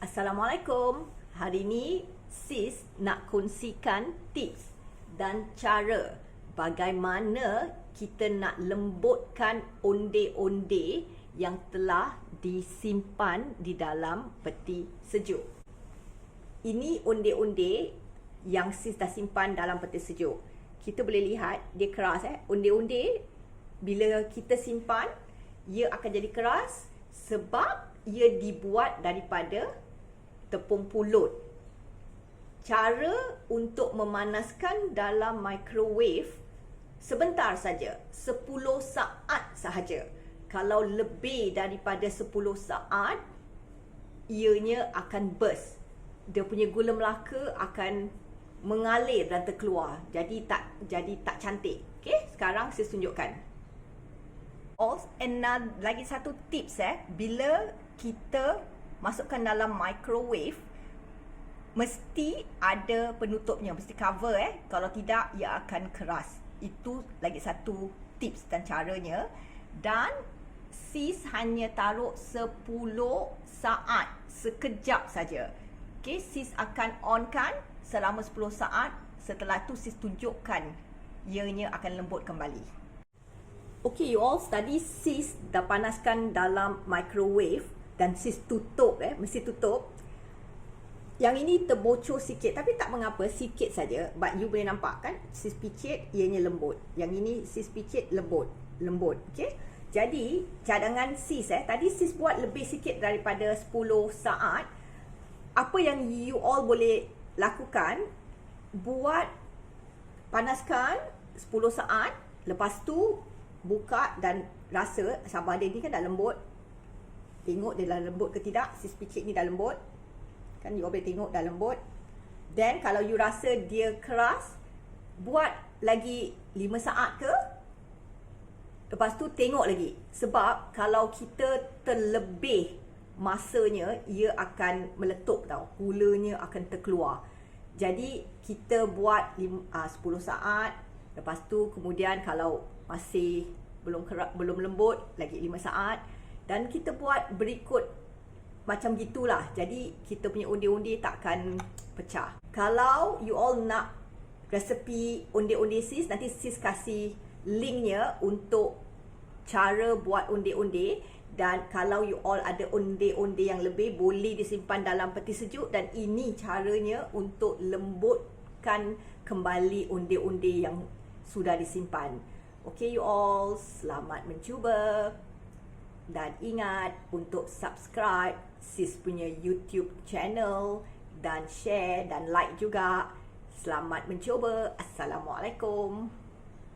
Assalamualaikum. Hari ini sis nak kongsikan tips dan cara bagaimana kita nak lembutkan onde-onde yang telah disimpan di dalam peti sejuk. Ini onde-onde yang sis dah simpan dalam peti sejuk. Kita boleh lihat dia keras. Onde-onde bila kita simpan, ia akan jadi keras sebab ia dibuat daripada tepung pulut. Cara untuk memanaskan dalam microwave sebentar saja, 10 saat sahaja. Kalau lebih daripada 10 saat, ianya akan burst. Dia punya gula Melaka akan mengalir dan terkeluar. Jadi tak cantik. Okey, sekarang saya tunjukkan. Lagi satu tips bila kita masukkan dalam microwave, mesti ada penutupnya, mesti cover Kalau tidak, ia akan keras. Itu lagi satu tips dan caranya. Dan sis hanya taruh 10 saat, sekejap saja. Okay, sis akan onkan selama 10 saat. Setelah tu sis tunjukkan ianya akan lembut kembali. Okay you all, tadi sis dah panaskan dalam microwave dan sis tutup, mesti tutup. Yang ini terbocor sikit, tapi tak mengapa, sikit saja. But you boleh nampak kan, sis picit, ianya lembut. Yang ini sis picit, lembut. Okay. Jadi, cadangan sis, tadi sis buat lebih sikit daripada 10 saat. Apa yang you all boleh lakukan, panaskan 10 saat. Lepas tu, buka dan rasa sama ada ni kan dah lembut. Tengok dia dah lembut ke tidak. Sis picit ni dah lembut. Kan you boleh tengok dah lembut. Then kalau you rasa dia keras, buat lagi 5 saat ke. Lepas tu tengok lagi. Sebab kalau kita terlebih masanya, ia akan meletup tau. Gulanya akan terkeluar. Jadi kita buat 10 saat. Lepas tu kemudian kalau masih belum lembut, lagi 5 saat. Dan kita buat berikut macam gitulah. Jadi kita punya onde-onde takkan pecah. Kalau you all nak resepi onde-onde sis, nanti sis kasih linknya untuk cara buat onde-onde. Dan kalau you all ada onde-onde yang lebih, boleh disimpan dalam peti sejuk. Dan ini caranya untuk lembutkan kembali onde-onde yang sudah disimpan. Okay you all, selamat mencuba. Dan ingat untuk subscribe sis punya YouTube channel dan share dan like juga. Selamat mencuba. Assalamualaikum.